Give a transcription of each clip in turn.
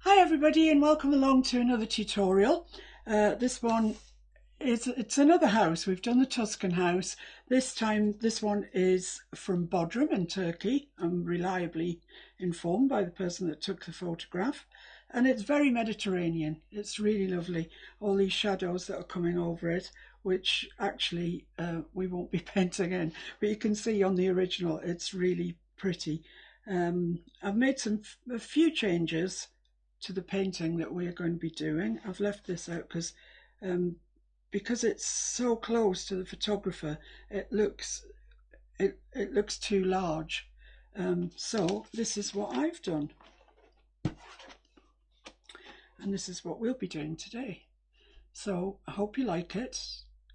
Hi everybody and welcome along to another tutorial. This one it's another house. We've done the Tuscan house. This time this one is from Bodrum in Turkey. I'm reliably informed by the person that took the photograph, and it's very Mediterranean. It's really lovely. All these shadows that are coming over it, which actually we won't be painting in, but you can see on the original it's really pretty. I've made a few changes to the painting that we're going to be doing. I've left this out because it's so close to the photographer, it looks too large. So this is what I've done, and this is what we'll be doing today. So I hope you like it.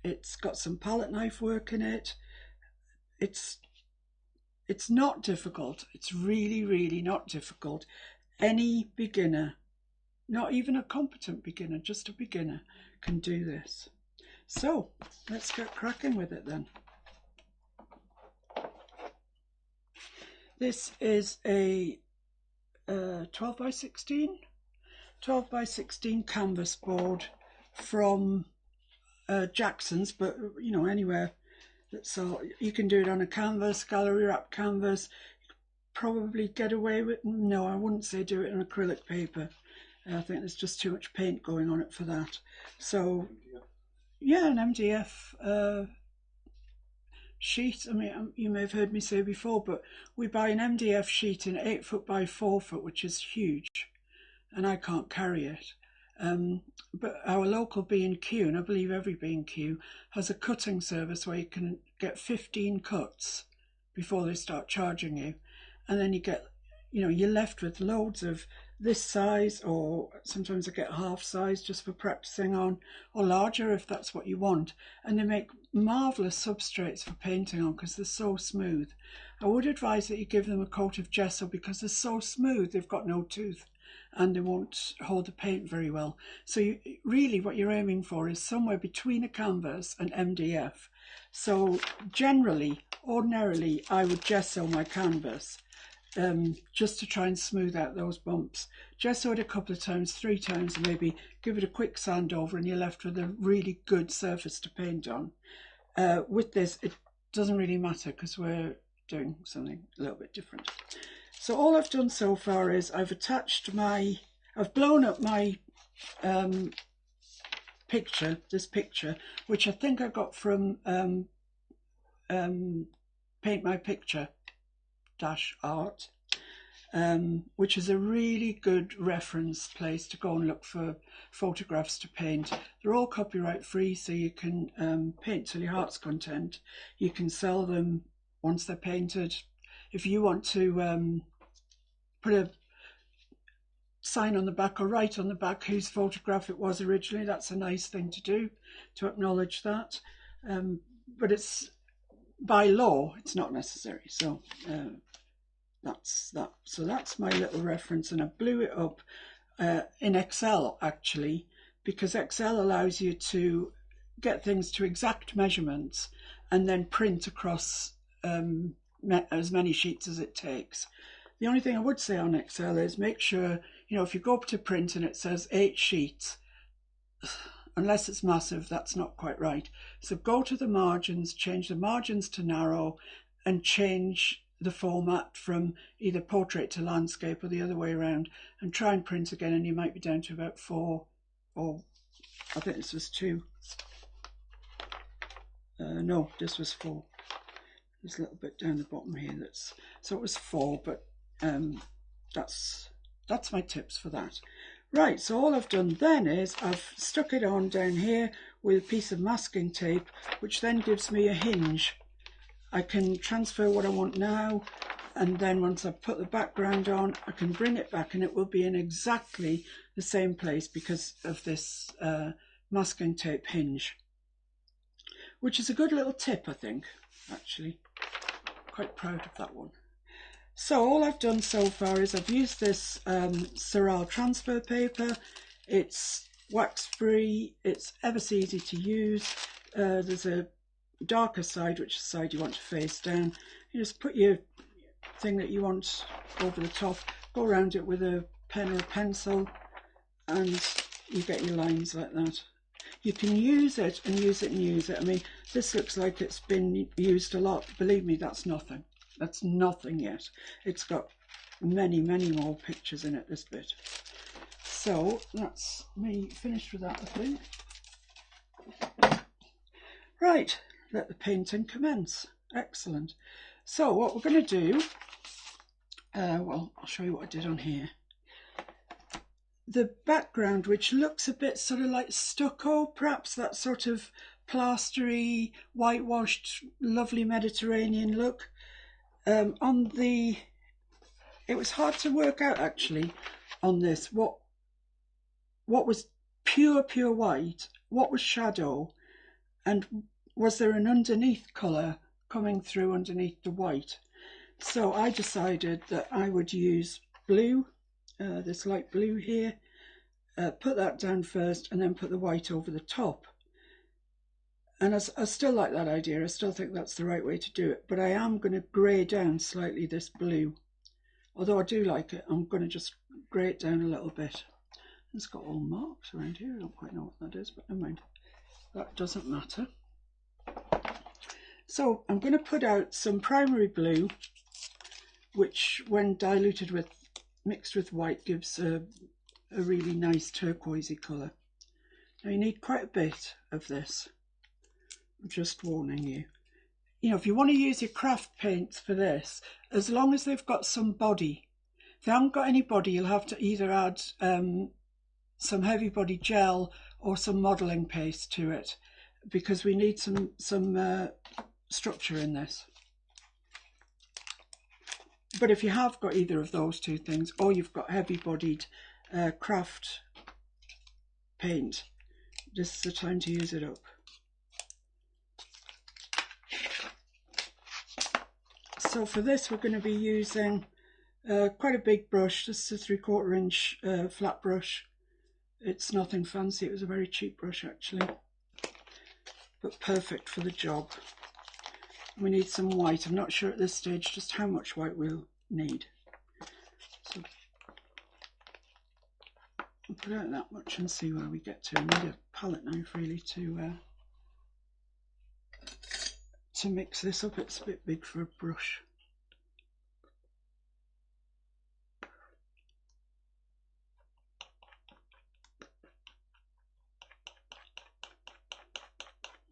It's got some palette knife work in it. It's not difficult. It's really not difficult. Any beginner, not even a competent beginner, just a beginner, can do this. So let's get cracking with it then. This is a 12 by 16 canvas board from Jackson's, but you know, anywhere. So you can do it on a canvas, gallery wrap canvas. Probably get away with, no, I wouldn't say do it on acrylic paper. I think there's just too much paint going on it for that. So yeah, an MDF sheet. I mean, you may have heard me say before, but we buy an MDF sheet in 8 foot by 4 foot, which is huge, and I can't carry it. But our local B&Q, and I believe every B&Q, has a cutting service where you can get 15 cuts before they start charging you. And then you get, you know, you're left with loads of this size, or sometimes I get half size just for practicing on, or larger if that's what you want. And they make marvellous substrates for painting on because they're so smooth. I would advise that you give them a coat of gesso because they're so smooth, they've got no tooth and they won't hold the paint very well. So really what you're aiming for is somewhere between a canvas and MDF. So generally, ordinarily, I would gesso my canvas just to try and smooth out those bumps. Gesso it a couple of times, 3 times, and maybe give it a quick sand over, and you're left with a really good surface to paint on. With this, it doesn't really matter because we're doing something a little bit different. So all I've done so far is I've blown up my picture, this picture, which I think I got from Paint My Picture -art, which is a really good reference place to go and look for photographs to paint. They're all copyright free, so you can paint till your heart's content. You can sell them once they're painted. If you want to put a sign on the back or write on the back whose photograph it was originally, that's a nice thing to do, to acknowledge that. But it's, by law, it's not necessary. So that's that. So that's my little reference, and I blew it up in Excel actually, because Excel allows you to get things to exact measurements and then print across as many sheets as it takes. The only thing I would say on Excel is make sure, you know, if you go up to print and it says 8 sheets, unless it's massive, that's not quite right. So go to the margins, change the margins to narrow, and change the format from either portrait to landscape or the other way around, and try and print again, and you might be down to about 4, or I think this was 2. No, this was 4. There's a little bit down the bottom here so it was 4, but that's my tips for that. Right, so all I've done then is I've stuck it on down here with a piece of masking tape, which then gives me a hinge. I can transfer what I want now, and then once I've put the background on, I can bring it back and it will be in exactly the same place because of this masking tape hinge, which is a good little tip, I think, actually. Quite proud of that one. So all I've done so far is I've used this Surreal transfer paper. It's wax free, it's ever so easy to use. There's a darker side, which is the side you want to face down. You just put your thing that you want over the top, go around it with a pen or a pencil, and you get your lines like that. You can use it and use it and use it. I mean, this looks like it's been used a lot. Believe me, that's nothing. That's nothing yet. It's got many, many more pictures in it, this bit. So that's me finished with that, I think. Right, let the painting commence. Excellent. So what we're going to do, well, I'll show you what I did on here. The background, which looks a bit sort of like stucco, perhaps that sort of plastery, whitewashed, lovely Mediterranean look. It was hard to work out actually on this what was pure white, what was shadow, and was there an underneath colour coming through underneath the white. So I decided that I would use blue, this light blue here, put that down first and then put the white over the top. And I still like that idea. I still think that's the right way to do it, but I am going to grey down slightly this blue. Although I do like it, I'm going to just grey it down a little bit. It's got all marks around here. I don't quite know what that is, but never mind. That doesn't matter. So I'm going to put out some primary blue, which when diluted with, mixed with white, gives a really nice turquoisey colour. Now you need quite a bit of this. I'm just warning you. You know, if you want to use your craft paints for this, as long as they've got some body. If they haven't got any body, you'll have to either add some heavy body gel or some modelling paste to it, because we need some structure in this. But if you have got either of those two things, or you've got heavy bodied craft paint, this is the time to use it up. So for this we're going to be using quite a big brush. This is a 3/4 inch flat brush. It's nothing fancy, it was a very cheap brush actually, but perfect for the job. We need some white. I'm not sure at this stage just how much white we'll need. So we'll put out that much and see where we get to. I need a palette knife really to mix this up. It's a bit big for a brush.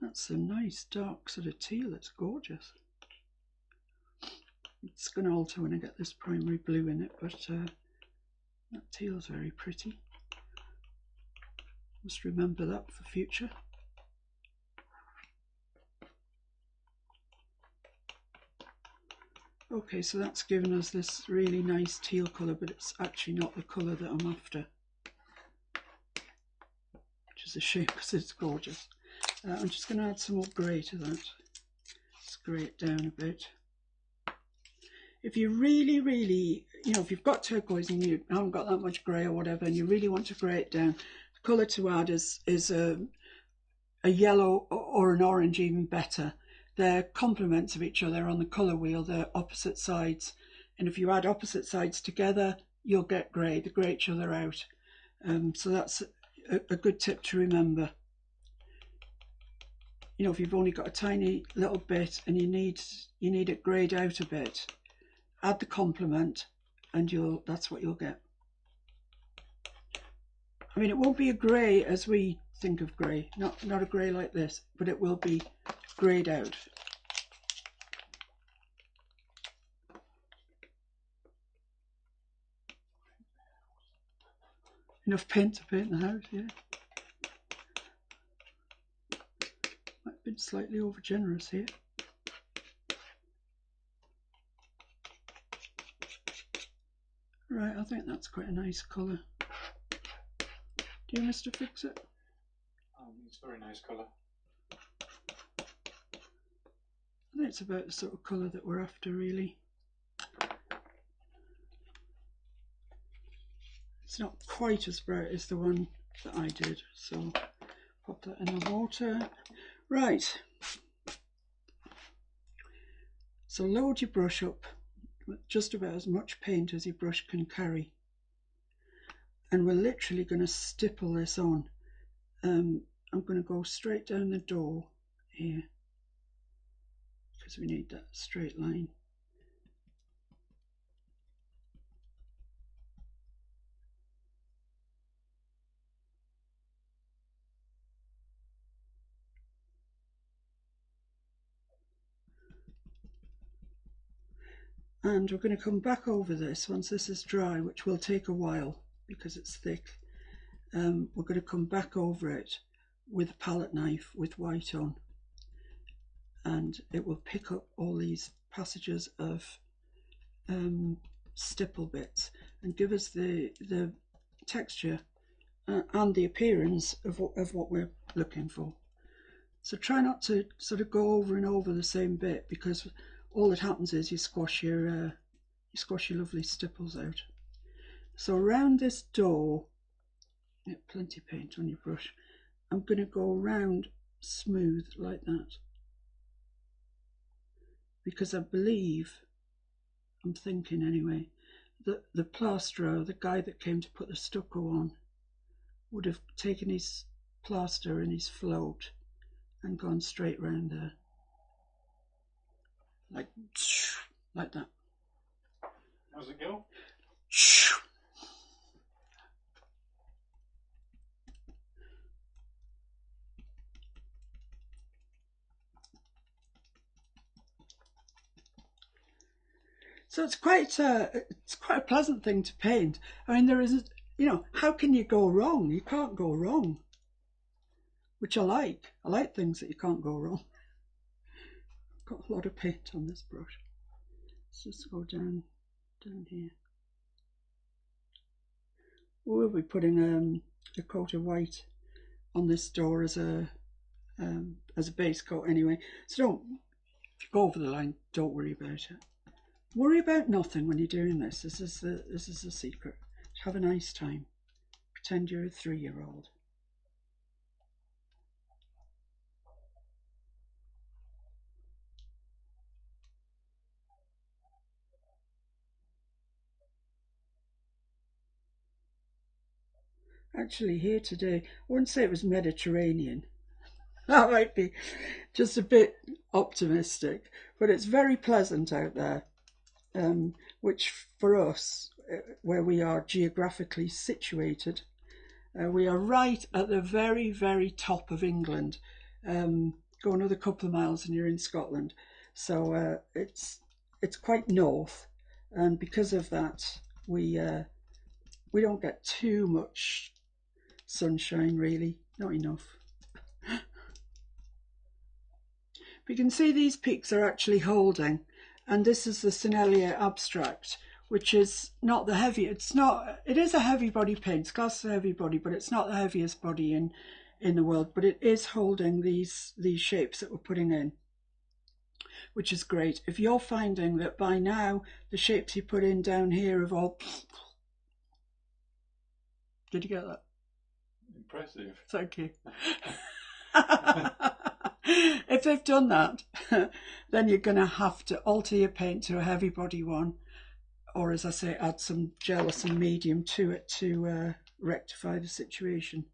That's a nice dark sort of teal. It's gorgeous. It's going to alter when I get this primary blue in it, but that teal's very pretty. Must remember that for future. Okay, so that's given us this really nice teal colour, but it's actually not the colour that I'm after, which is a shame because it's gorgeous. I'm just going to add some more grey to that. Just grey it down a bit. If you really, you know, if you've got turquoise and you haven't got that much grey or whatever, and you really want to grey it down, the colour to add is a yellow or an orange, even better. They're complements of each other on the colour wheel. They're opposite sides, and if you add opposite sides together, you'll get grey. They grey each other out. So that's a good tip to remember. You know, if you've only got a tiny little bit and you need it greyed out a bit, add the complement and that's what you'll get. I mean, it won't be a grey as we think of grey, not a grey like this, but it will be greyed out. Enough paint to paint the house, yeah. Might have been slightly over generous here. Right, I think that's quite a nice colour. Do you, Mr. Fix-It? It's a very nice colour. I think it's about the sort of colour that we're after, really. It's not quite as bright as the one that I did, so pop that in the water. Right, so load your brush up with just about as much paint as your brush can carry. and we're literally going to stipple this on. I'm going to go straight down the door here because we need that straight line. And we're going to come back over this once this is dry, which will take a while because it's thick. We're going to come back over it with a palette knife with white on, and it will pick up all these passages of stipple bits and give us the texture and the appearance of what we're looking for. So try not to sort of go over and over the same bit, because all that happens is you squash your lovely stipples out. So around this door, get plenty of paint on your brush, I'm going to go around smooth like that, because I believe, I'm thinking anyway, that the plasterer, the guy that came to put the stucco on, would have taken his plaster and his float and gone straight round there, like that. How's it go? So it's quite a pleasant thing to paint. I mean, there isn't, how can you go wrong? You can't go wrong, which I like. I like things that you can't go wrong. I've got a lot of paint on this brush. Let's just go down here. We'll be putting a coat of white on this door as a base coat anyway. So if you go over the line, don't worry about it. Worry about nothing when you're doing this. This is the secret. Have a nice time. Pretend you're a 3-year-old. Actually, here today, I wouldn't say it was Mediterranean. That might be just a bit optimistic, but it's very pleasant out there, which for us, where we are geographically situated, we are right at the very, very top of England. Go another couple of miles and you're in Scotland. So it's quite north, and because of that, we don't get too much sunshine, really, not enough. But you can see these peaks are actually holding, and this is the Sennelier Abstract, which is not the heavy. It is a heavy body paint. It's classed as a heavy body, but it's not the heaviest body in the world. But it is holding these shapes that we're putting in, which is great. If you're finding that by now the shapes you put in down here have all, did you get that? Impressive. Thank you. If they've done that, then you're going to have to alter your paint to a heavy body one, or as I say, add some gel or some medium to it to rectify the situation.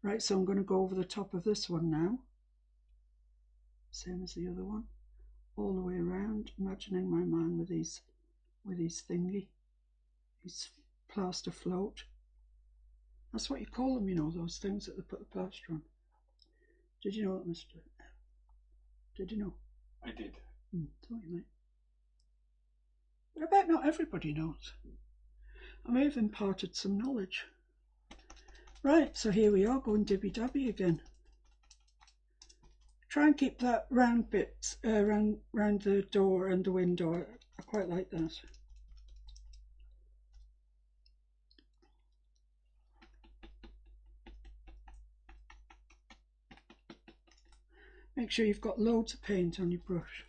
Right, so I'm going to go over the top of this one now, same as the other one, all the way around, imagining my man with his thingy, his plaster float. That's what you call them, those things that they put the plaster on. Did you know that, Mr.? Did you know? I did. Thought you might. But I bet not everybody knows. I may have imparted some knowledge. Right, so here we are, going dibby-dabby again. Try and keep that round bit round the door and the window. I quite like that. Make sure you've got loads of paint on your brush,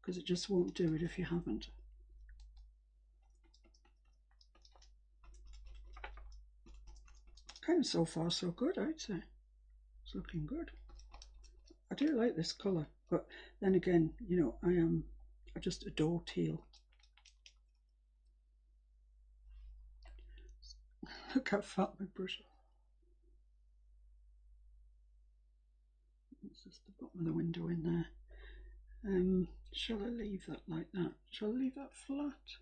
because it just won't do it if you haven't. Kind of so far so good, I'd say. It's looking good. I do like this colour, but then again, I just adore teal. Look how fat my brush is. It's just the bottom of the window in there. Shall I leave that like that? Shall I leave that flat?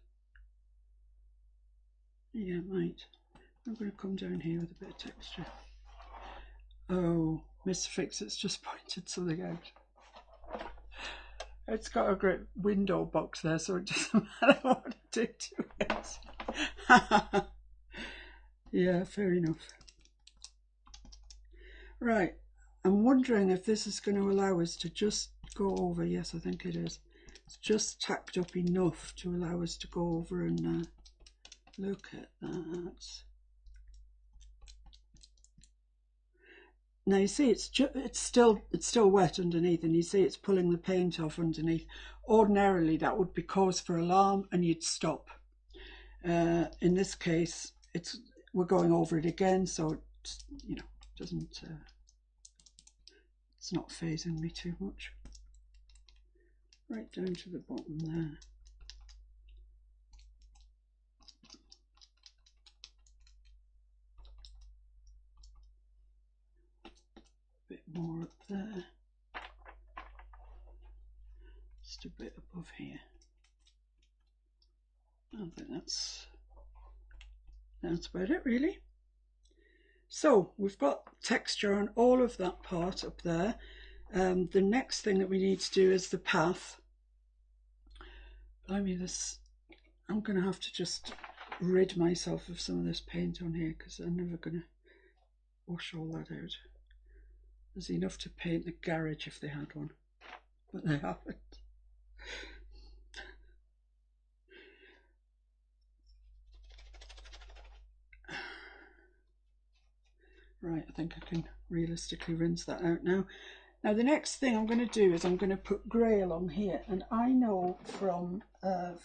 Yeah, might. I'm going to come down here with a bit of texture. Oh, Mr. Fix-It's just pointed something out. It's got a great window box there, so it doesn't matter what I do to it. Yeah, fair enough. Right, I'm wondering if this is going to allow us to just go over. Yes, I think it is. It's just tacked up enough to allow us to go over and look at that. Now you see it's still wet underneath, and you see it's pulling the paint off underneath. Ordinarily that would be cause for alarm and you'd stop. In this case we're going over it again, so it's, you know, doesn't it's not phasing me too much. Right down to the bottom there. A bit more up there. Just a bit above here. I think that's about it really. So we've got texture on all of that part up there. The next thing that we need to do is the path. I mean, I'm going to have to just rid myself of some of this paint on here because I'm never going to wash all that out. There's enough to paint the garage if they had one, but they haven't. Right, I think I can realistically rinse that out now. Now the next thing I'm going to do is I'm going to put grey along here, and I know from I've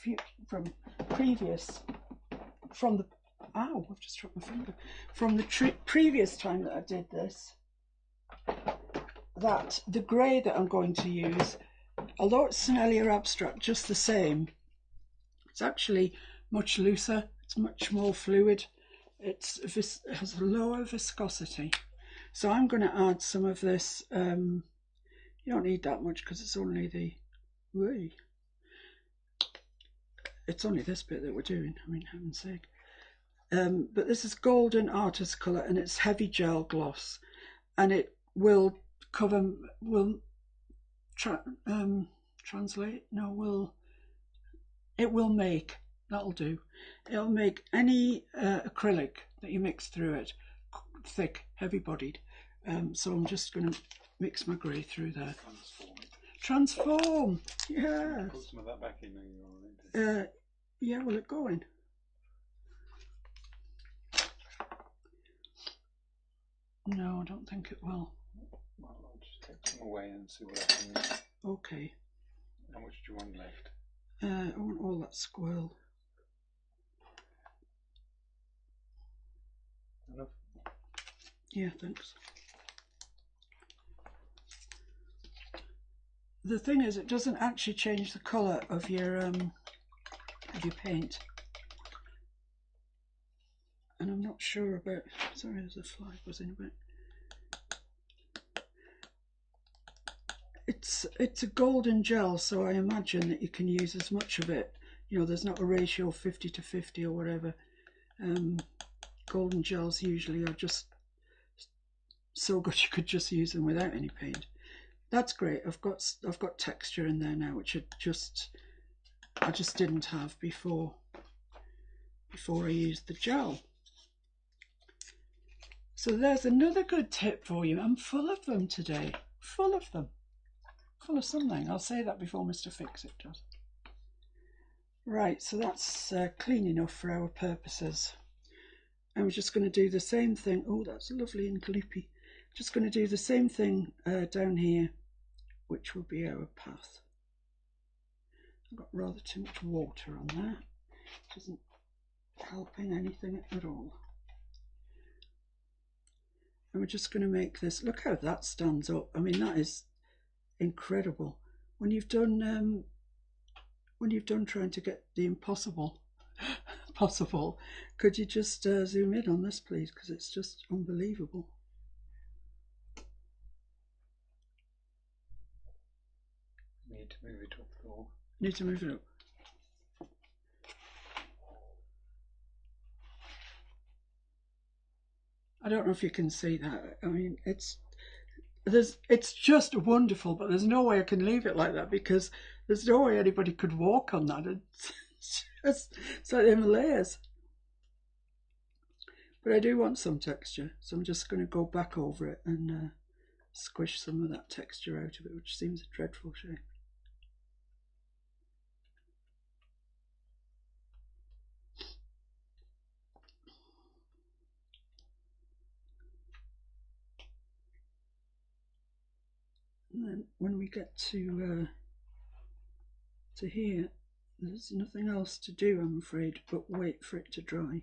just dropped my finger. From the previous time that I did this, that the grey that I'm going to use, although it's an earlier abstract just the same, it's actually much looser, it's much more fluid, it has a lower viscosity. So I'm going to add some of this. You don't need that much because it's only it's only this bit that we're doing, I mean, heaven's sake. But this is Golden Artist Colour, and it's heavy gel gloss, and it will cover, that'll do. It'll make any acrylic that you mix through it thick, heavy bodied. So I'm just going to mix my grey through there. Transform! Yeah. Put some of that back in. Yeah, will it go in? No, I don't think it will. Well, I'll just take some away and see what happens. Okay. How much do you want left? I want all that squirrel. Enough? Yeah, thanks. The thing is, it doesn't actually change the colour of your paint. And I'm not sure about, sorry, there's a fly buzzing about. It's a golden gel, so I imagine that you can use as much of it. You know, there's not a ratio of 50 to 50 or whatever. Golden gels usually are just so good you could just use them without any paint. That's great. I've got texture in there now, which I just didn't have before I used the gel. So there's another good tip for you. I'm full of them today. Full of them. Full of something. I'll say that before Mr. Fix-It does. Right, so that's clean enough for our purposes. And we're just going to do the same thing. Oh, that's lovely and gloopy. Just going to do the same thing down here, which will be our path. I've got rather too much water on there, which isn't helping anything at all. And we're just going to make this, look how that stands up. I mean, that is incredible. When you've done trying to get the impossible possible. Could you just zoom in on this, please? Because it's just unbelievable. Need to move it up though. Need to move it up. I don't know if you can see that. I mean, it's just wonderful, but there's no way I can leave it like that because there's no way anybody could walk on that. It's like the Himalayas. But I do want some texture, so I'm just going to go back over it and squish some of that texture out of it, which seems a dreadful shame. And then when we get to here, there's nothing else to do, I'm afraid, but wait for it to dry.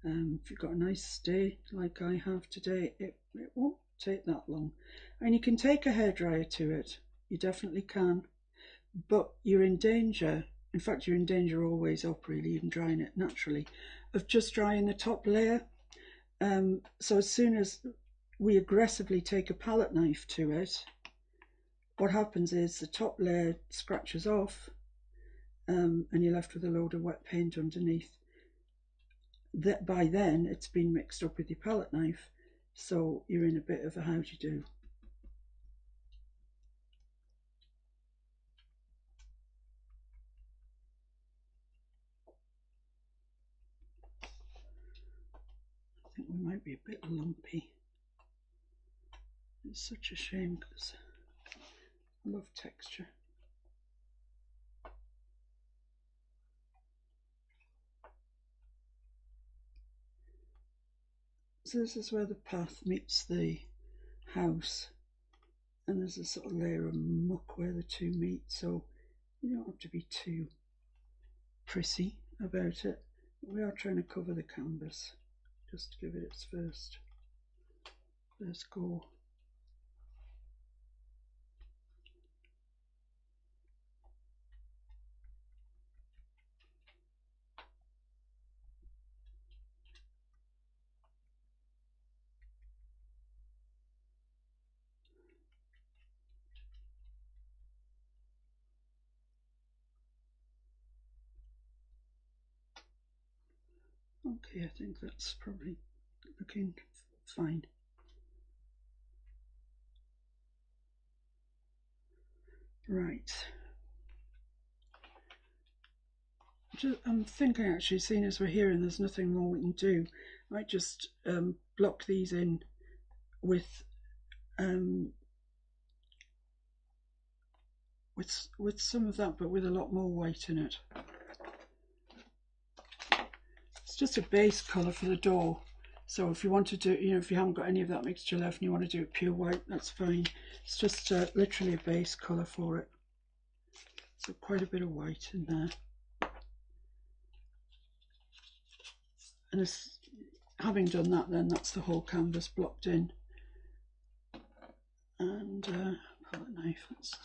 If you've got a nice day like I have today, it won't take that long. And you can take a hairdryer to it, you definitely can, but you're in danger, in fact you're in danger always up really, even drying it naturally, of just drying the top layer. So as soon as we aggressively take a palette knife to it, what happens is the top layer scratches off and you're left with a load of wet paint underneath. That by then it's been mixed up with your palette knife, so you're in a bit of a how do you do. I think we might be a bit lumpy. It's such a shame because I love texture. So this is where the path meets the house, and there's a sort of layer of muck where the two meet, so you don't have to be too prissy about it. We are trying to cover the canvas just to give it its first go. Okay, I think that's probably looking fine. Right. I'm thinking actually, seeing as we're here and there's nothing more we can do, I might just block these in with some of that, but with a lot more white in it. It's just a base colour for the door. So if you want to do, if you haven't got any of that mixture left and you want to do it pure white, that's fine. It's just literally a base colour for it. So quite a bit of white in there. And having done that, then that's the whole canvas blocked in. And palette knife, let's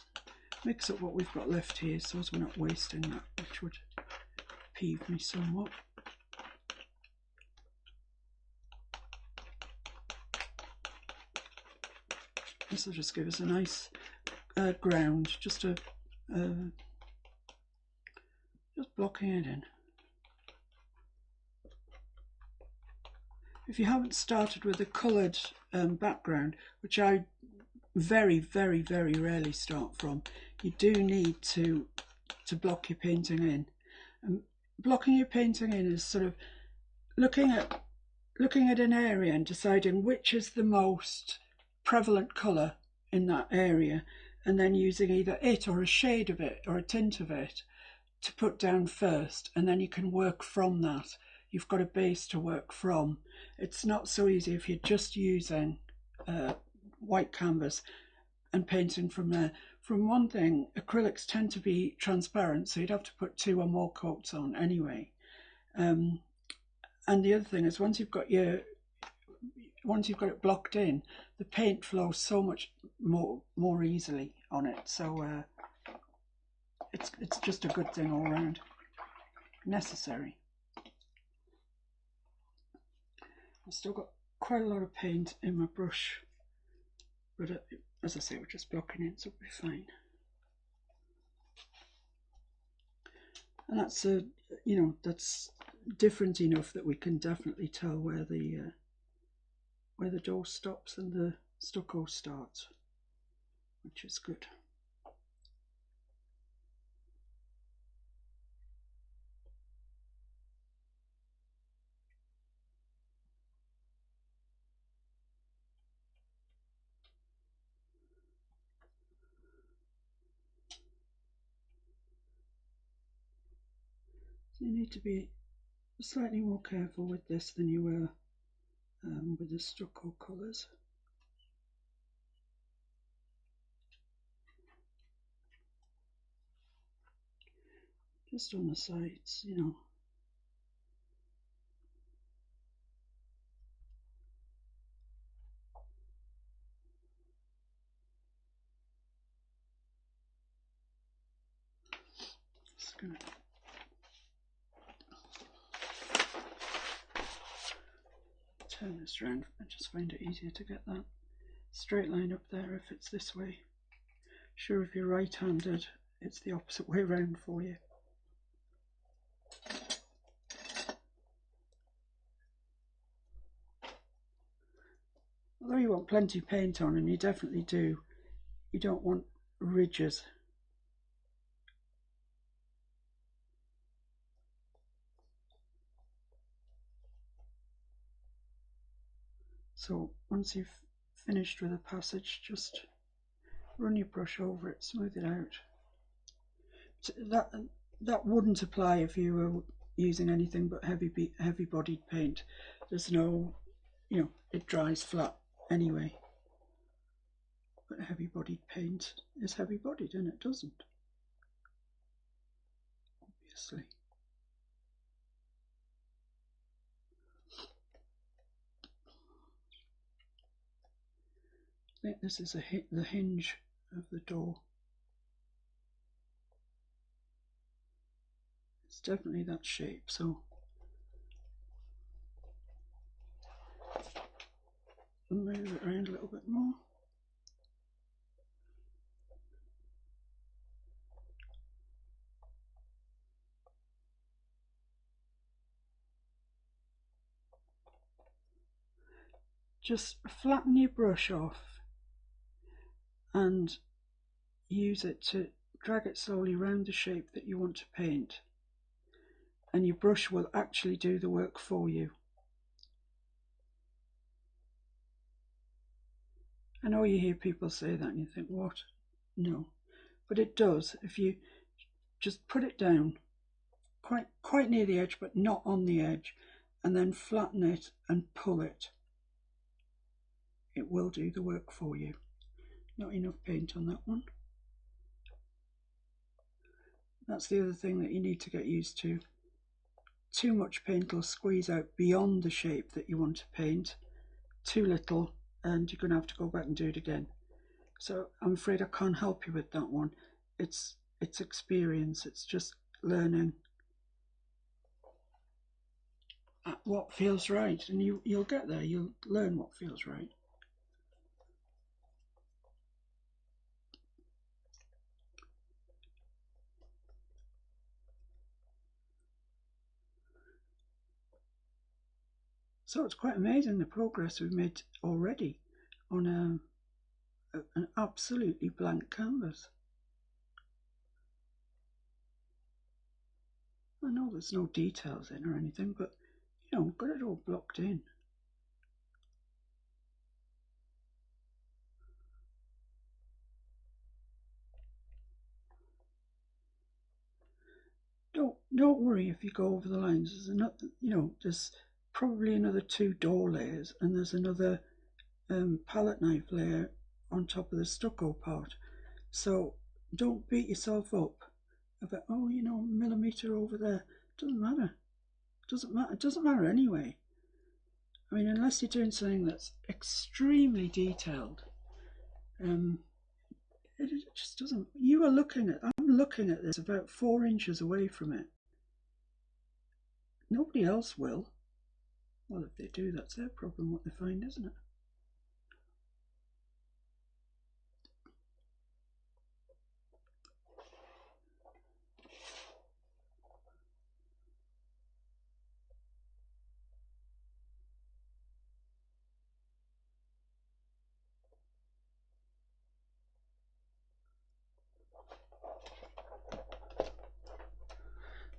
mix up what we've got left here so as we're not wasting that, which would peeve me somewhat. This will just give us a nice ground, just blocking it in. If you haven't started with a coloured background, which I very, very, very rarely start from, you do need to block your painting in. And blocking your painting in is sort of looking at an area and deciding which is the most prevalent colour in that area, and then using either it or a shade of it or a tint of it to put down first, and then you can work from that. You've got a base to work from. It's not so easy if you're just using white canvas and painting from there. From one thing, acrylics tend to be transparent, so you'd have to put 2 or more coats on anyway. And the other thing is once you've got it blocked in, the paint flows so much more easily on it. So it's just a good thing all around. Necessary. I've still got quite a lot of paint in my brush, but as I say, we're just blocking in, so it'll be fine. And that's that's different enough that we can definitely tell where the door stops and the stucco starts, which is good. So you need to be slightly more careful with this than you were with the stucco colours. Just on the sides, Just gonna turn this around. I just find it easier to get that straight line up there if it's this way. Sure, if you're right-handed, it's the opposite way around for you. Although you want plenty of paint on, and you definitely do, you don't want ridges. So once you've finished with a passage, just run your brush over it, smooth it out. That wouldn't apply if you were using anything but heavy bodied paint. There's no, it dries flat anyway. But heavy bodied paint is heavy bodied and it doesn't, obviously. I think this is the hinge of the door. It's definitely that shape, so move it around a little bit more. Just flatten your brush off and use it to drag it slowly around the shape that you want to paint, and your brush will actually do the work for you. I know you hear people say that and you think, what? No, but it does. If you just put it down quite near the edge but not on the edge, and then flatten it and pull it, it will do the work for you. Not enough paint on that one. That's the other thing that you need to get used to. Too much paint will squeeze out beyond the shape that you want to paint. Too little, and you're going to have to go back and do it again. So I'm afraid I can't help you with that one. It's experience. It's just learning what feels right, and you'll get there. You'll learn what feels right. So it's quite amazing the progress we've made already on an absolutely blank canvas. I know there's no details in or anything, but got it all blocked in. Don't worry if you go over the lines. There's another, there's probably another 2 door layers, and there's another palette knife layer on top of the stucco part. So don't beat yourself up about, oh, millimetre over there. Doesn't matter. It doesn't matter anyway. I mean, unless you're doing something that's extremely detailed, it just doesn't. I'm looking at this about 4 inches away from it. Nobody else will. Well, if they do, that's their problem, what they find, isn't it?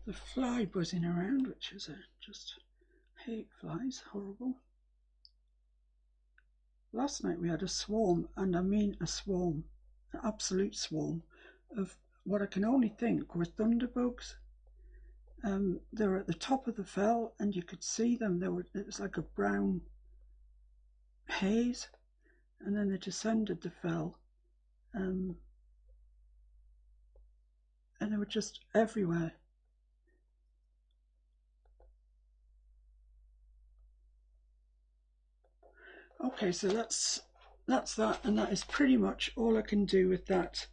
The fly buzzing around, which is just hate flies, horrible. Last night we had a swarm, and I mean a swarm, an absolute swarm, of what I can only think were thunderbugs. They were at the top of the fell, and you could see them. It was like a brown haze, and then they descended the fell, and they were just everywhere. Okay, so that's that, and that is pretty much all I can do with that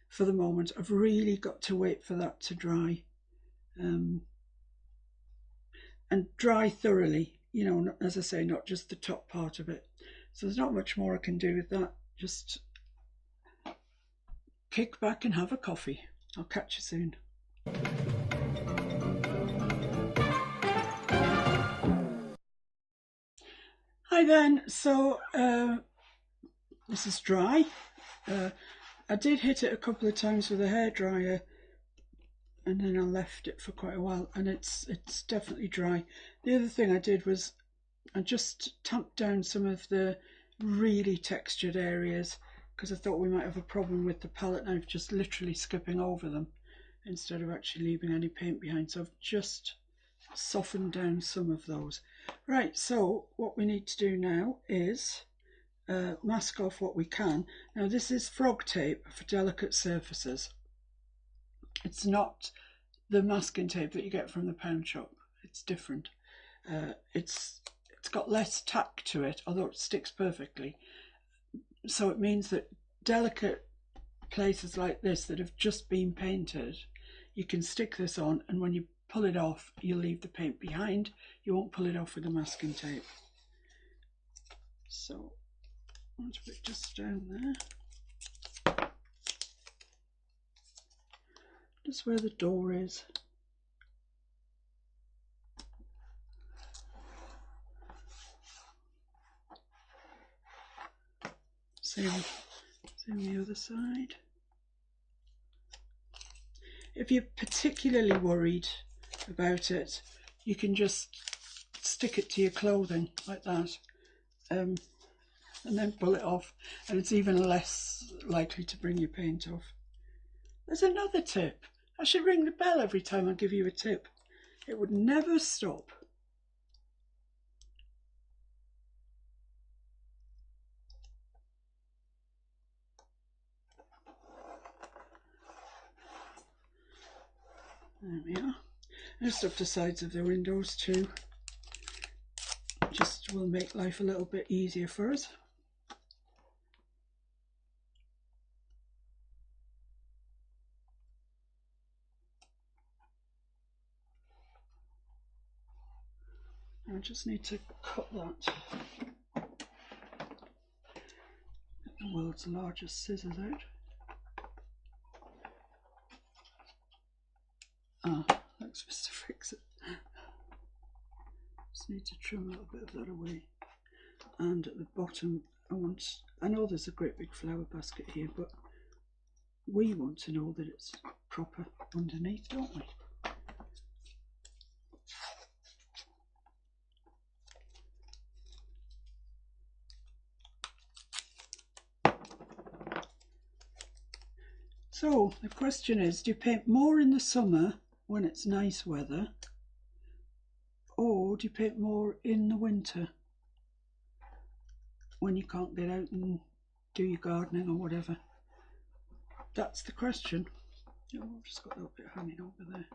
for the moment. I've really got to wait for that to dry, and dry thoroughly, you know, as I say, not just the top part of it. So there's not much more I can do with that. Just kick back and have a coffee. I'll catch you soon. Hi then. So this is dry. I did hit it a couple of times with a hairdryer, and then I left it for quite a while, and it's definitely dry. The other thing I did was I just tamped down some of the really textured areas, because I thought we might have a problem with the palette knife just literally skipping over them instead of actually leaving any paint behind. So I've just softened down some of those. Right, so what we need to do now is mask off what we can. Now this is frog tape for delicate surfaces. It's not the masking tape that you get from the pound shop. It's different. It's got less tack to it, although it sticks perfectly. So it means that delicate places like this that have just been painted, you can stick this on, and when you pull it off, you'll leave the paint behind. You won't pull it off with the masking tape. So I'll put it just down there. Just where the door is. Same the other side. If you're particularly worried about it, you can just stick it to your clothing like that, and then pull it off, and it's even less likely to bring your paint off. There's another tip. I should ring the bell every time I give you a tip. It would never stop. There we are. Just up the sides of the windows too. Just will make life a little bit easier for us. I just need to cut that. Get the world's largest scissors out. That's supposed to fix it. Just need to trim a little bit of that away. And at the bottom, I know there's a great big flower basket here, but we want to know that it's proper underneath, don't we? So the question is, do you paint more in the summer when it's nice weather, or do you paint more in the winter when you can't get out and do your gardening or whatever? That's the question. Oh, I've just got a little bit hanging over there.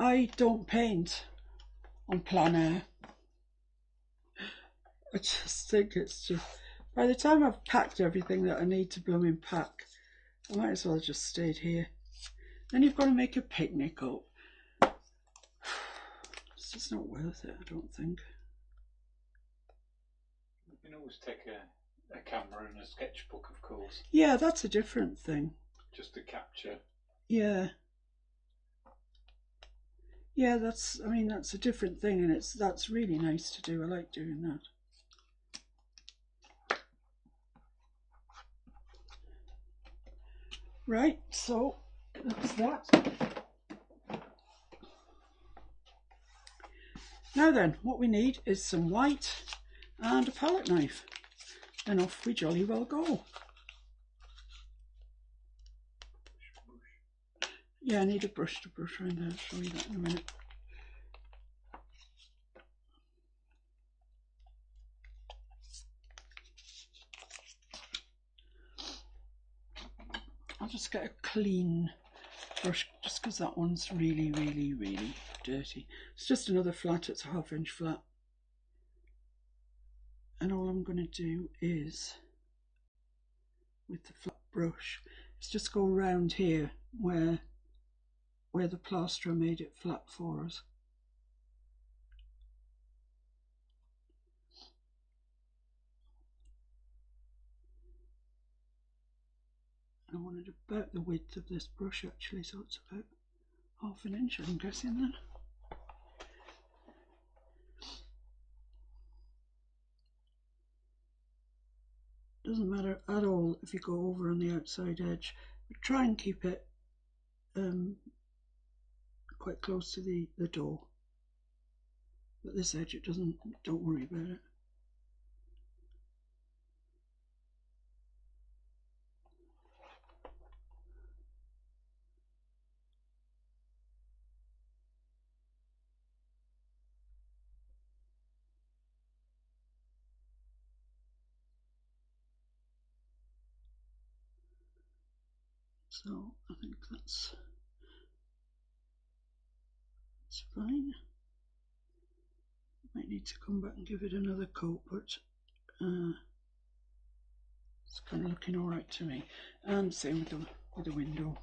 I don't paint on plein air. I just think it's just, by the time I've packed everything that I need to blooming pack, I might as well have just stayed here. Then you've got to make a picnic up. It's just not worth it, I don't think. You can always take a camera and a sketchbook, of course. Yeah, that's a different thing. Just to capture. Yeah. Yeah, that's a different thing, and that's really nice to do. I like doing that. Right, so that's that. Now then, what we need is some white and a palette knife, and off we jolly well go. Yeah, I need a brush to brush around there. I'll show you that in a minute. I'll just get a clean brush, just because that one's really, really, really dirty. It's just another flat, it's a 1/2 inch flat. And all I'm going to do is, with the flat brush, is just go around here where the plasterer made it flat for us. I wanted about the width of this brush actually, so it's about 1/2 inch, I'm guessing then. Doesn't matter at all if you go over on the outside edge, but try and keep it quite close to the door. But this edge, it doesn't, don't worry about it. So I think that's fine. Might need to come back and give it another coat, but it's kind of looking all right to me. And same with the window.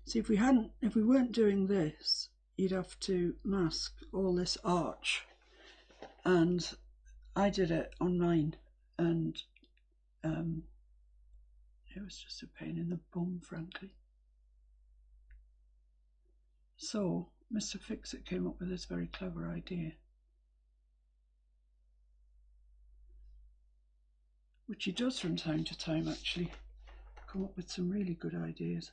See, if we weren't doing this, you'd have to mask all this arch, and I did it on mine, and it was just a pain in the bum, frankly. So Mr. Fix-It came up with this very clever idea, which he does from time to time actually come up with some really good ideas.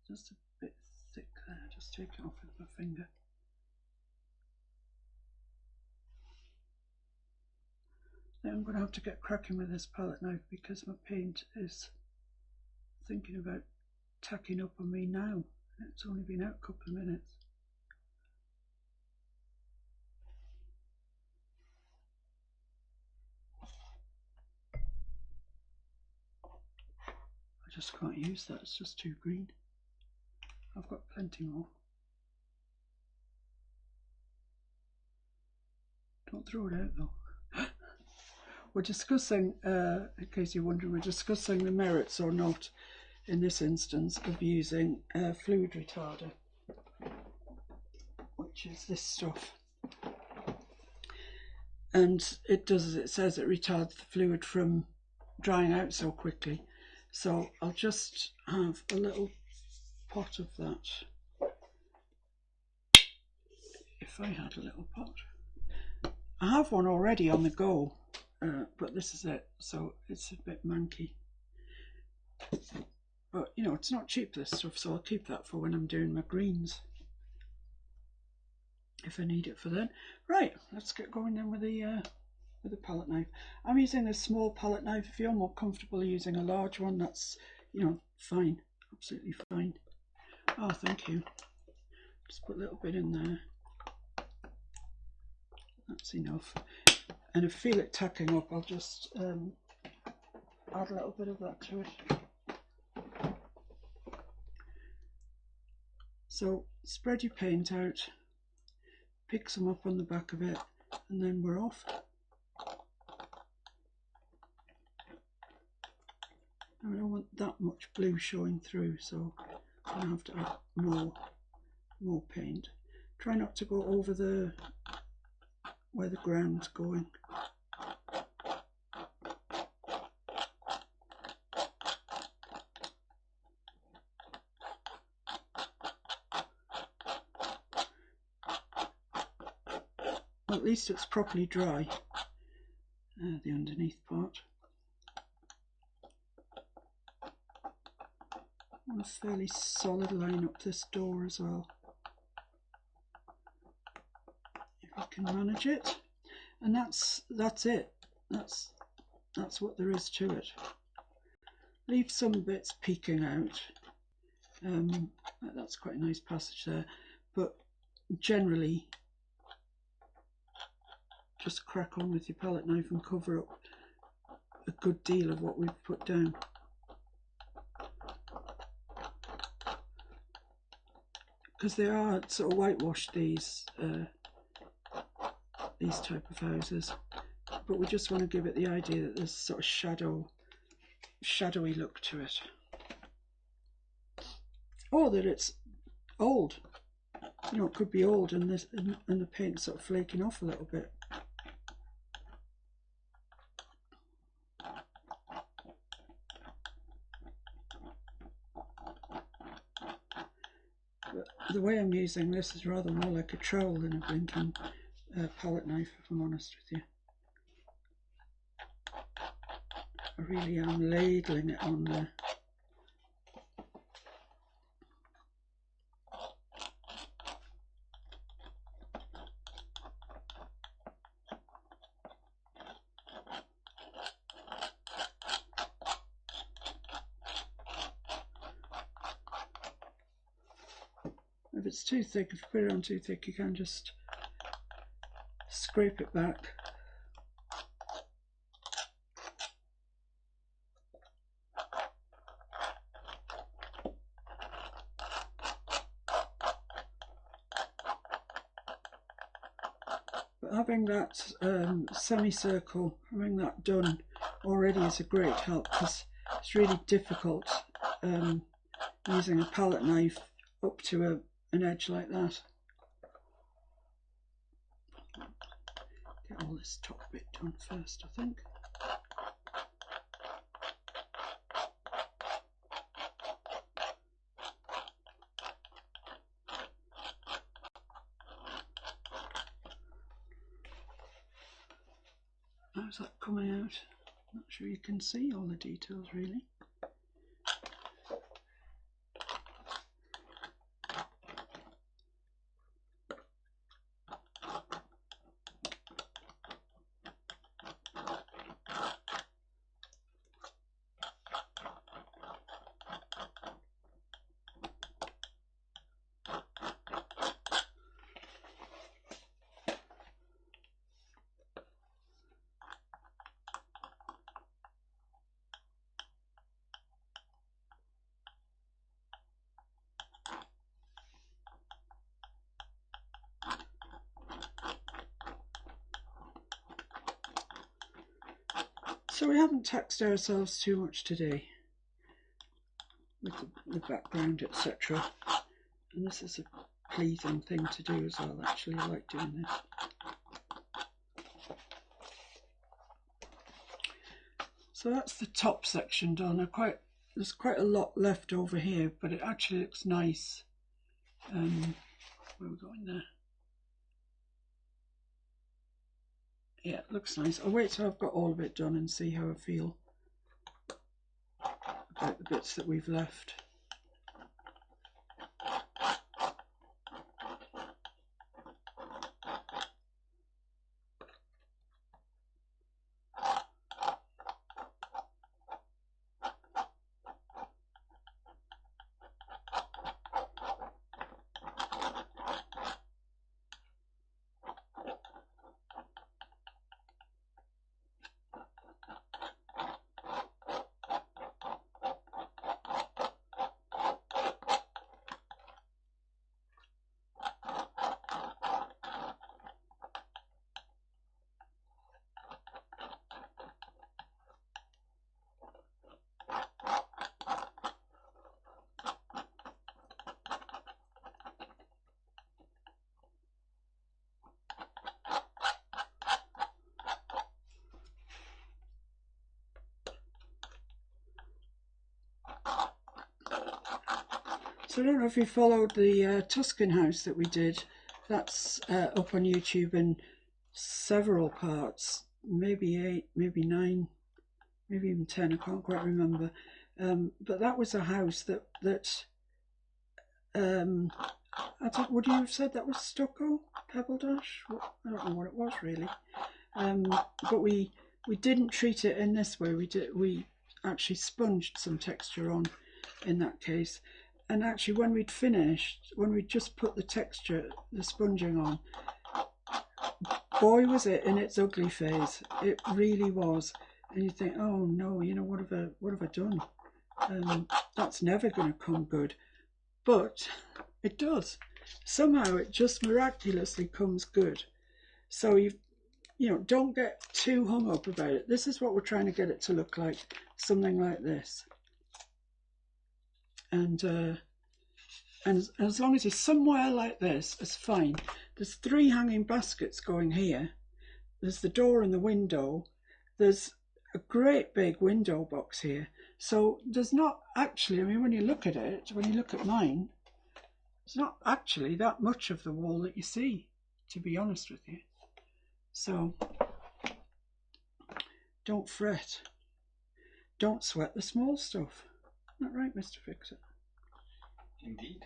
Just a bit thick there, just take it off with my finger. Then I'm going to have to get cracking with this palette knife because my paint is thinking about tacking up on me now. It's only been out a couple of minutes. I just can't use that, it's just too green. I've got plenty more. Don't throw it out though. We're discussing, in case you're wondering, we're discussing the merits or not, in this instance, of using fluid retarder, which is this stuff. And it does as it says, it retards the fluid from drying out so quickly. So I'll just have a little pot of that. If I had a little pot. I have one already on the go, but this is it, so it's a bit manky. But you know, it's not cheap, this stuff, so I'll keep that for when I'm doing my greens, if I need it for then. Right, let's get going then with the palette knife. I'm using a small palette knife. If you're more comfortable using a large one, that's, you know, fine, absolutely fine. Oh, thank you. Just put a little bit in there. That's enough. And if I feel it tacking up, I'll just add a little bit of that to it. So spread your paint out, pick some up on the back of it, and then we're off. I don't want that much blue showing through, so I'm going to have to add more paint. Try not to go over where the ground's going. Well, at least it's properly dry, the underneath part. And a fairly solid line up this door as well, if you can manage it. And that's it. That's what there is to it. Leave some bits peeking out. That's quite a nice passage there, but generally just crack on with your palette knife and cover up a good deal of what we've put down. Because they are sort of whitewashed, these type of houses, but we just want to give it the idea that there's sort of shadowy look to it, or that it's old. You know, it could be old and the paint's sort of flaking off a little bit. But the way I'm using this is rather more like a trowel than a blinking palette knife, if I'm honest with you. I really am ladling it on there. If it's too thick, if you put it on too thick, you can just scrape it back. But having that semicircle, having that done already is a great help, because it's really difficult using a palette knife up to an edge like that. Get all this top bit done first, I think. How's that coming out? Not sure you can see all the details really. So we haven't taxed ourselves too much today with the background, etc. And this is a pleasing thing to do as well, actually. I like doing this. So that's the top section done. There's quite a lot left over here, but it actually looks nice. Where are we going there? Yeah, it looks nice. I'll wait till I've got all of it done and see how I feel about the bits that we've left. So I don't know if you followed the Tuscan house that we did. That's up on YouTube in several parts, maybe 8, maybe 9, maybe even 10. I can't quite remember. But that was a house that I don't, would you have said that was stucco, pebble dash? I don't know what it was really. But we didn't treat it in this way. We actually sponged some texture on in that case. And actually, when we'd finished, when we just put the texture, the sponging on, boy was it in its ugly phase. It really was. And you think, oh no, you know, what have I done? That's never going to come good. But it does. Somehow it just miraculously comes good. So you know, don't get too hung up about it. This is what we're trying to get it to look like, something like this. And as long as it's somewhere like this, it's fine. There's 3 hanging baskets going here. There's the door and the window. There's a great big window box here. So there's not actually, I mean, when you look at it, when you look at mine, it's not actually that much of the wall that you see, to be honest with you. So don't fret. Don't sweat the small stuff. Isn't that right, Mr. Fixer? Indeed.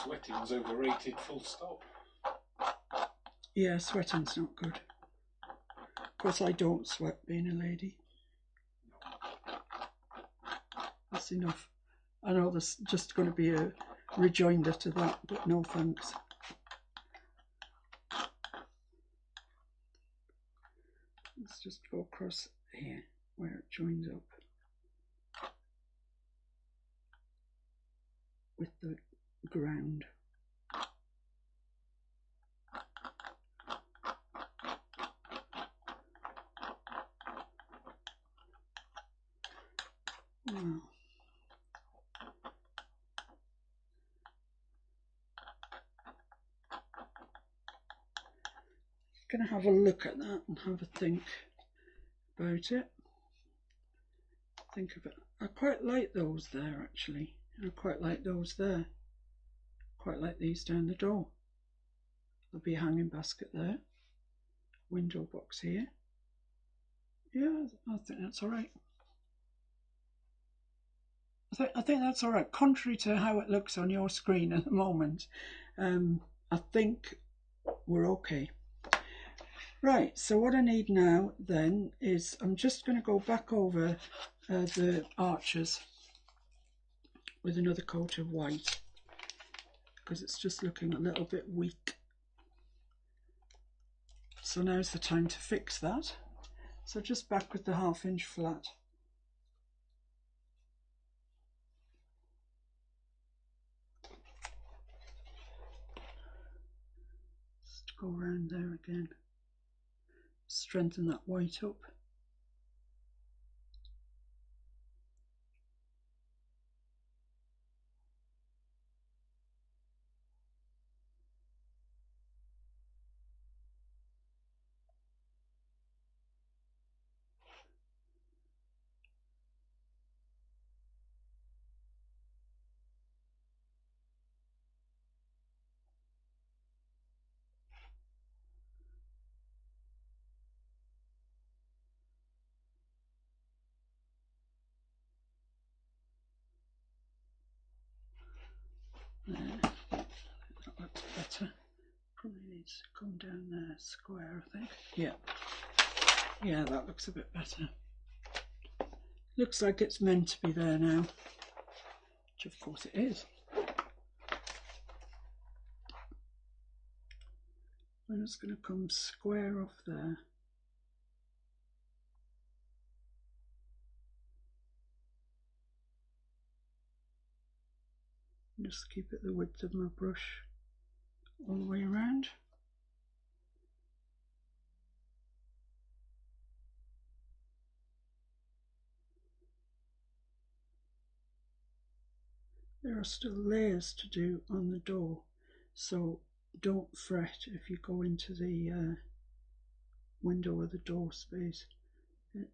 Sweating's overrated, full stop. Yeah, sweating's not good. Of course, I don't sweat being a lady. That's enough. I know there's just going to be a rejoinder to that, but no thanks. Let's just go across here where it joins up with the ground. Wow. Going to have a look at that and have a think about it. Think of it. I quite like those there actually. I quite like those there. Quite like these down the door. There'll be a hanging basket there. Window box here. Yeah, I think that's all right. I think that's all right. Contrary to how it looks on your screen at the moment, I think we're okay. Right, so what I need now then is I'm just going to go back over the arches with another coat of white because it's just looking a little bit weak. So now's the time to fix that. So just back with the 1/2 inch flat. Just go around there again. Strengthen that white up. There, that looks better. Probably needs to come down there square, I think. Yeah, that looks a bit better. Looks like it's meant to be there now, which of course it is. And it's going to come square off there. Just keep it the width of my brush all the way around. There are still layers to do on the door, so don't fret if you go into the window or the door space.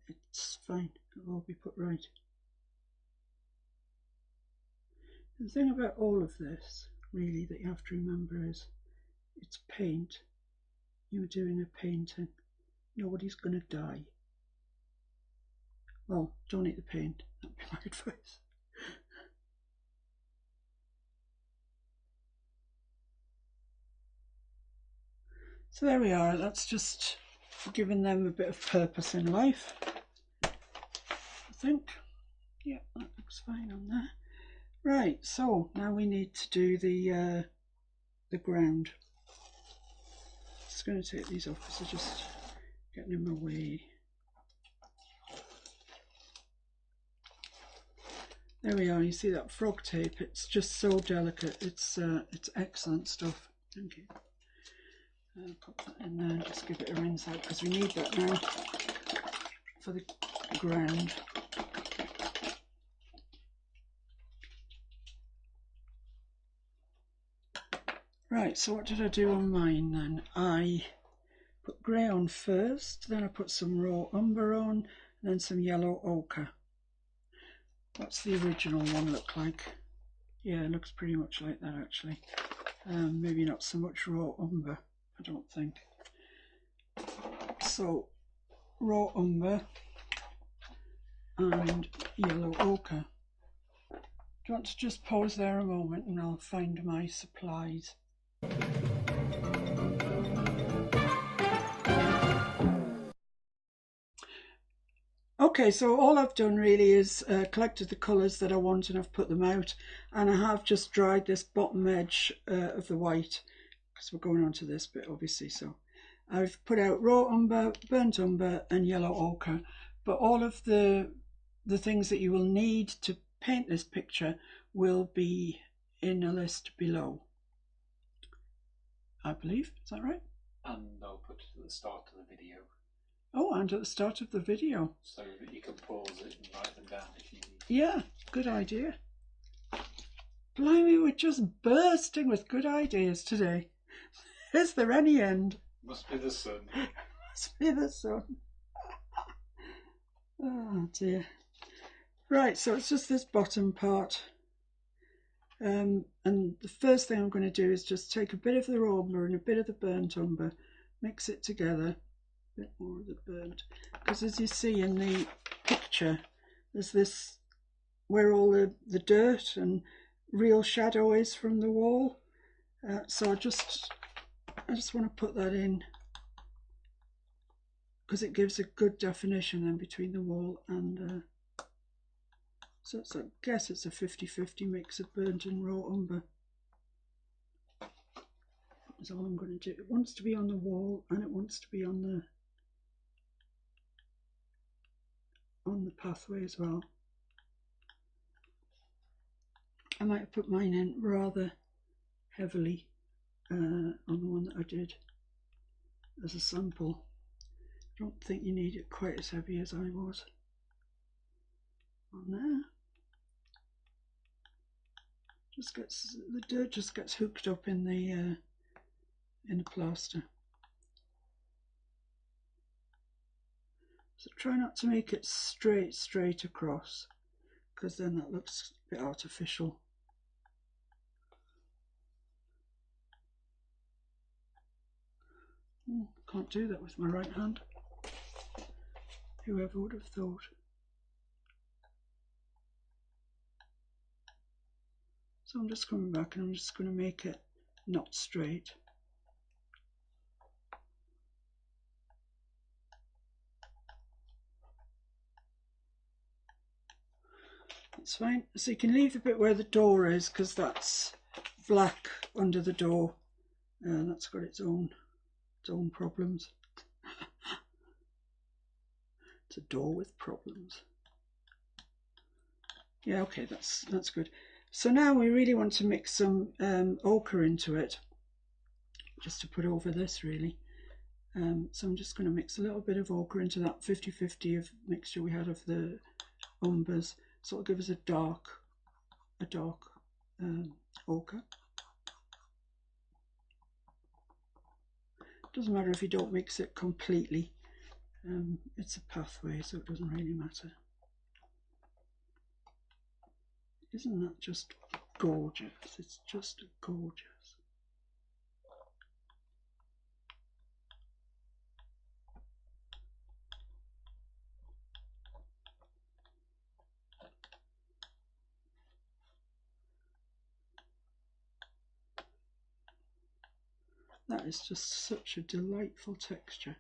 It's fine, it'll all be put right. The thing about all of this, really, that you have to remember is it's paint. You're doing a painting. Nobody's going to die. Well, don't eat the paint. That'd be my advice. So there we are. That's just giving them a bit of purpose in life, I think. Yeah, that looks fine on there. Right, so now we need to do the ground. Just going to take these off because they're just getting in my way. There we are. You see that frog tape? It's just so delicate. It's excellent stuff. Thank you. Pop that in there. Just give it a rinse out because we need that now for the ground. Right, so what did I do on mine then? I put grey on first, then I put some raw umber on, and then some yellow ochre. What's the original one look like? Yeah, it looks pretty much like that actually. Maybe not so much raw umber, I don't think. So, raw umber and yellow ochre. Do you want to just pause there a moment and I'll find my supplies? Okay, so all I've done really is collected the colours that I want and I've put them out, and I have just dried this bottom edge of the white because we're going on to this bit obviously. So I've put out raw umber, burnt umber and yellow ochre, but all of the things that you will need to paint this picture will be in a list below, I believe. Is that right? And I'll put it at the start of the video. Oh, and at the start of the video. So that you can pause it and write them down if you need. Yeah, good idea. Blimey, we're just bursting with good ideas today. Is there any end? Must be the sun. Must be the sun. Oh dear. Right, so it's just this bottom part. And the first thing I'm going to do is just take a bit of the raw umber and a bit of the burnt umber, mix it together. A bit more of the burnt, because as you see in the picture, there's this where all the dirt and real shadow is from the wall. So I just want to put that in because it gives a good definition then between the wall and so I guess it's a 50-50 mix of burnt and raw umber. That's all I'm going to do. It wants to be on the wall and it wants to be on the pathway as well. I might have put mine in rather heavily on the one that I did as a sample. I don't think you need it quite as heavy as I was on there. The dirt just gets hooked up in the plaster. So try not to make it straight across, because then that looks a bit artificial. Can't do that with my right hand. Whoever would have thought. So I'm just coming back and I'm just going to make it not straight. That's fine. So you can leave the bit where the door is because that's black under the door, and that's got its own problems. It's a door with problems. Yeah, okay, that's good. So now we really want to mix some ochre into it, just to put over this really. So I'm just going to mix a little bit of ochre into that 50-50 of mixture we had of the umbers. So it'll give us a dark ochre. Doesn't matter if you don't mix it completely. It's a pathway, so it doesn't really matter. Isn't that just gorgeous. It's just gorgeous. That is just such a delightful texture.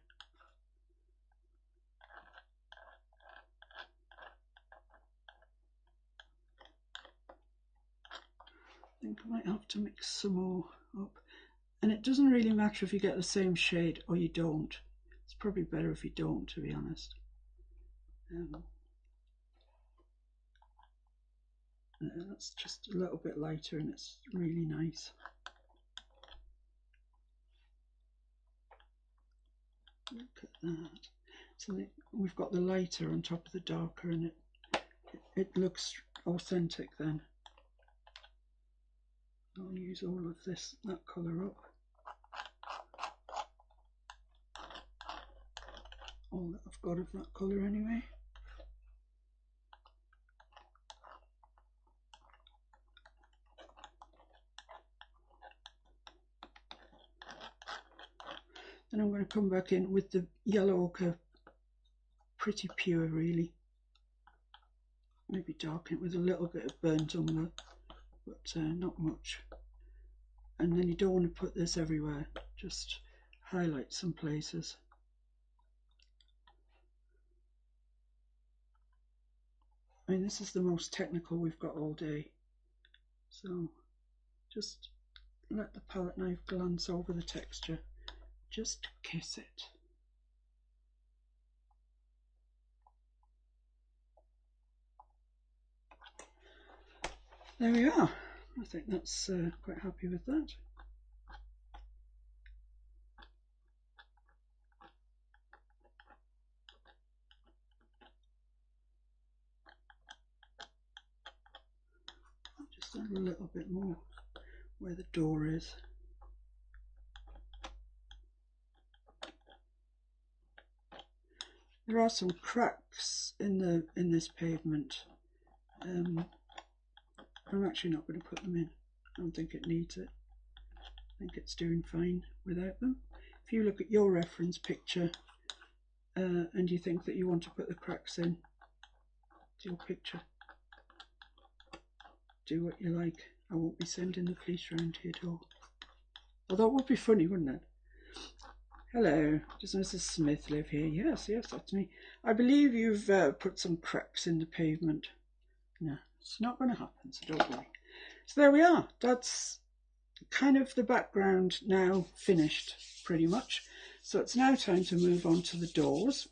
I think I might have to mix some more up. And it doesn't really matter if you get the same shade or you don't. It's probably better if you don't, to be honest. That's just a little bit lighter and it's really nice. Look at that. So we've got the lighter on top of the darker, and it looks authentic then. I'll use all of that colour up. All that I've got of that colour anyway. Then I'm going to come back in with the yellow ochre, pretty pure really. Maybe darken it with a little bit of burnt umber, but not much. And then you don't want to put this everywhere, just highlight some places. I mean, this is the most technical we've got all day, so just let the palette knife glance over the texture, just kiss it. There we are. I think that's quite happy with that. Just add a little bit more where the door is. There are some cracks in this pavement. I'm actually not going to put them in. I don't think it needs it. I think it's doing fine without them. If you look at your reference picture and you think that you want to put the cracks in, it's your picture. Do what you like. I won't be sending the police round to your door. Although it would be funny, wouldn't it? Hello, does Mrs. Smith live here? Yes, that's me. I believe you've put some cracks in the pavement. No, it's not going to happen, so don't worry. So there we are. That's kind of the background now finished, pretty much. So it's now time to move on to the doors.